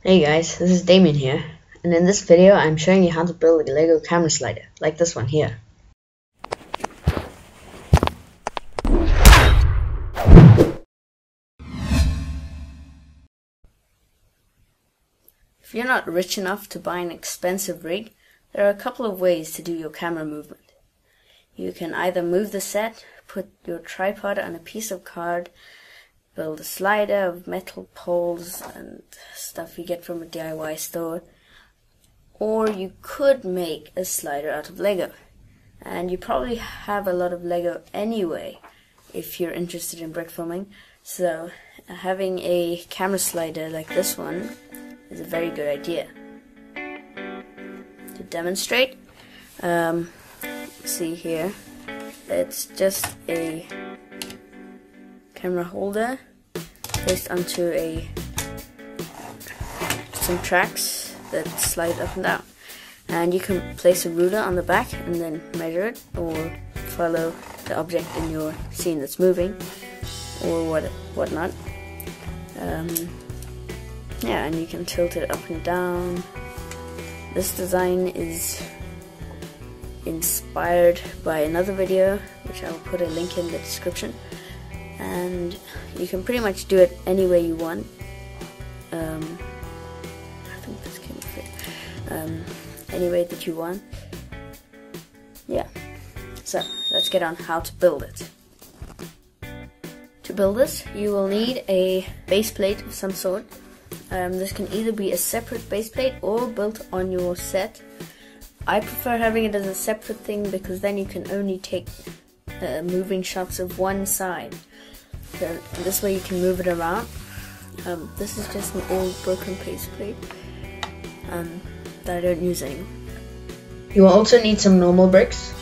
Hey guys, this is Damien here, and in this video I'm showing you how to build a Lego camera slider, like this one here. If you're not rich enough to buy an expensive rig, there are a couple of ways to do your camera movement. You can either move the set, put your tripod on a piece of card, build a slider of metal poles and stuff you get from a DIY store, or you could make a slider out of Lego. And you probably have a lot of Lego anyway if you're interested in brick filming, so having a camera slider like this one is a very good idea. To demonstrate, see here, it's just a camera holder placed onto some tracks that slide up and down, and you can place a ruler on the back and then measure it or follow the object in your scene that's moving or whatnot. Yeah, and you can tilt it up and down. This design is inspired by another video, which I will put a link in the description, and you can pretty much do it any way you want. I think this came fit. Any way that you want. Yeah. So let's get on how to build it. To build this, you will need a base plate of some sort. This can either be a separate base plate or built on your set. I prefer having it as a separate thing because then you can only take moving shots of one side. So this way you can move it around. This is just an old broken base plate that I don't use anymore. You will also need some normal bricks,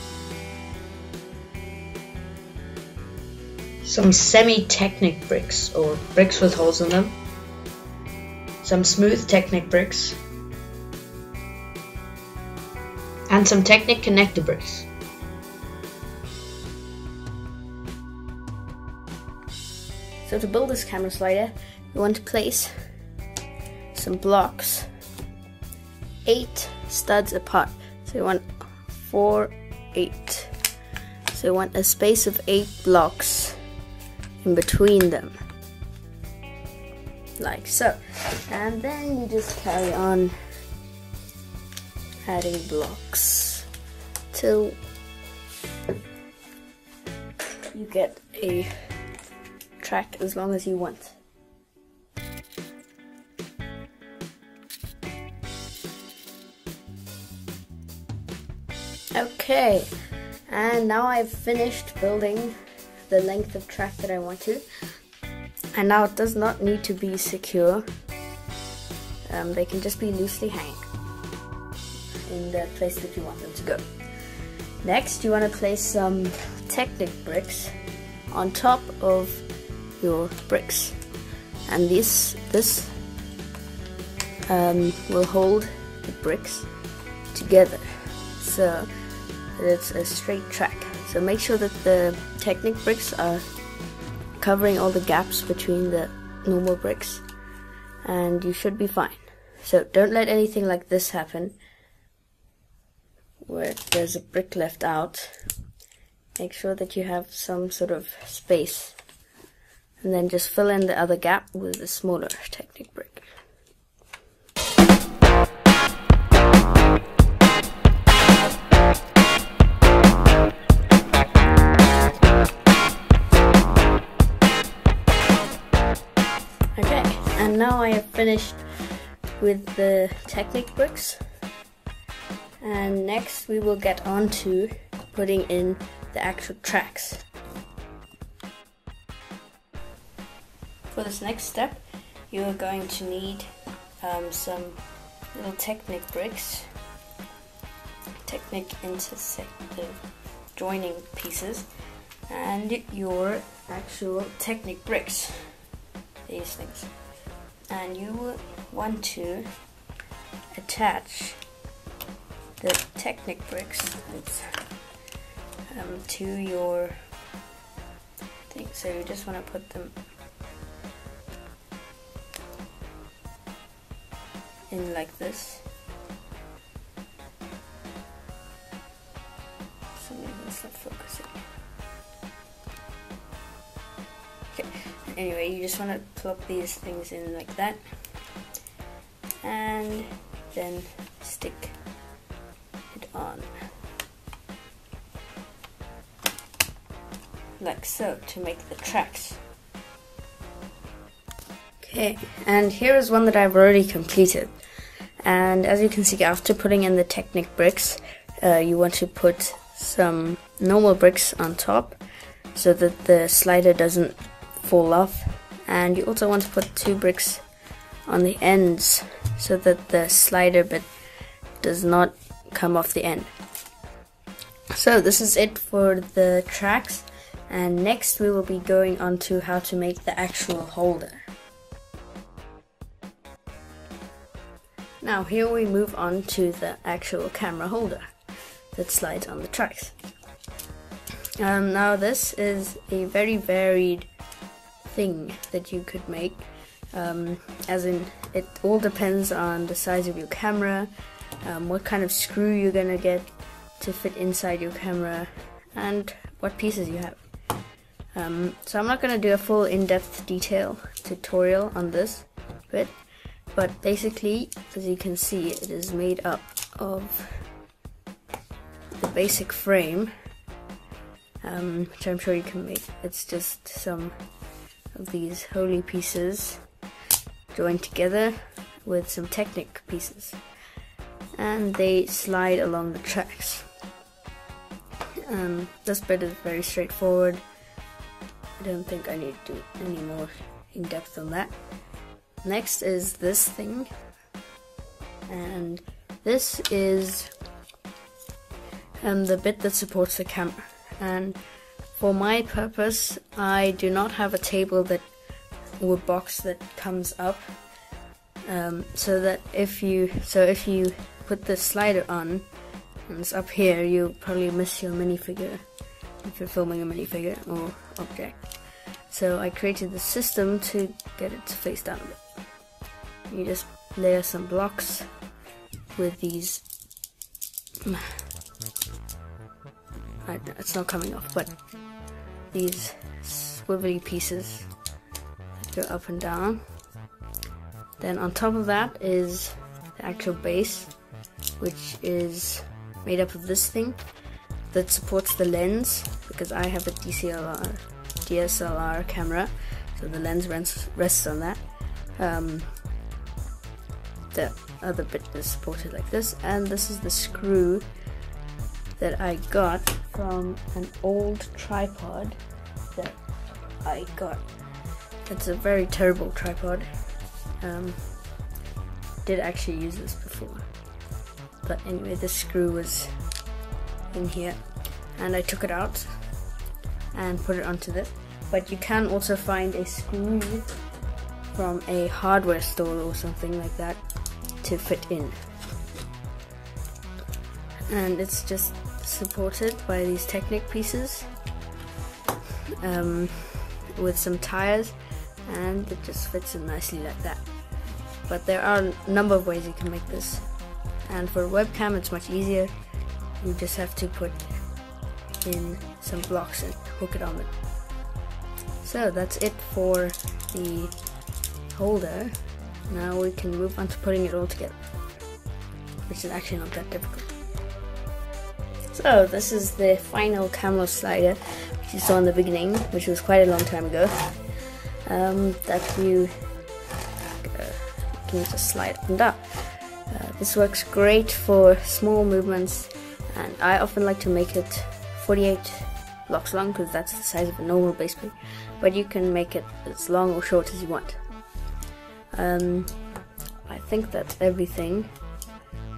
some semi-Technic bricks or bricks with holes in them, some smooth Technic bricks, and some Technic connector bricks. So to build this camera slider, you want to place some blocks 8 studs apart. So you want 4, 8. So you want a space of 8 blocks in between them, like so. And then you just carry on adding blocks till you get a track as long as you want. Okay, and now I've finished building the length of track that I want to, and now it does not need to be secure. They can just be loosely hanging in the place that you want them to go. Next, you want to place some Technic bricks on top of your bricks, and this will hold the bricks together so that it's a straight track. So make sure that the Technic bricks are covering all the gaps between the normal bricks, and you should be fine. So don't let anything like this happen where there's a brick left out. Make sure that you have some sort of space, and then just fill in the other gap with a smaller Technic brick. Okay, and now I have finished with the Technic bricks, and next we will get on to putting in the actual tracks. For this next step, you are going to need some little Technic bricks, Technic intersective joining pieces, and your actual Technic bricks, these things. And you want to attach the Technic bricks to your thing. So you just want to put them in like this. So maybe it's not focusing. Okay, anyway, you just want to plop these things in like that, and then stick it on like so to make the tracks. Okay, and here is one that I've already completed, and as you can see, after putting in the Technic bricks, you want to put some normal bricks on top so that the slider doesn't fall off, and you also want to put 2 bricks on the ends so that the slider bit does not come off the end. So this is it for the tracks, and next we will be going on to how to make the actual holder. Now here we move on to the actual camera holder that slides on the tracks. Now this is a very varied thing that you could make, as in it all depends on the size of your camera, what kind of screw you're gonna get to fit inside your camera, and what pieces you have. So I'm not gonna do a full in-depth detail tutorial on this bit, but basically, as you can see, it is made up of the basic frame, which I'm sure you can make. It's just some of these holy pieces joined together with some Technic pieces, and they slide along the tracks. This bit is very straightforward. I don't think I need to do any more in depth on that. Next is this thing, and this is the bit that supports the camera, and for my purpose I do not have a table that or box that comes up, so that if you put the slider on and it's up here, you'll probably miss your minifigure if you're filming a minifigure or object. So I created the system to get it to face down a bit. You just layer some blocks with these, it's not coming off, but these swivelly pieces that go up and down. Then on top of that is the actual base, which is made up of this thing that supports the lens, because I have a DSLR camera, so the lens rests on that. The other bit is supported like this, and this is the screw that I got from an old tripod that I got. It's a very terrible tripod. Did actually use this before, but anyway, this screw was in here and I took it out and put it onto this. But you can also find a screw from a hardware store or something like that to fit in, and it's just supported by these Technic pieces with some tires, and it just fits in nicely like that. But there are a number of ways you can make this, and for a webcam it's much easier. You just have to put in some blocks and hook it on it. So that's it for the holder. Now we can move on to putting it all together, which is actually not that difficult. So this is the final camera slider, which you saw in the beginning, which was quite a long time ago, that you can just slide up and down. This works great for small movements, and I often like to make it 48 blocks long because that's the size of a normal base plate, but you can make it as long or short as you want. I think that's everything.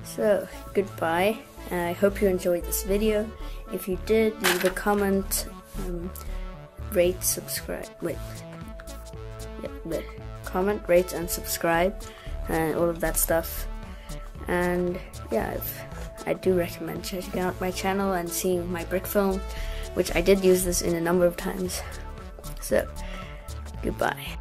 So goodbye, and I hope you enjoyed this video. If you did, leave a comment, rate, subscribe, comment, rate and subscribe, and all of that stuff. And yeah, I do recommend checking out my channel and seeing my brick film, which I did use this in a number of times. So goodbye.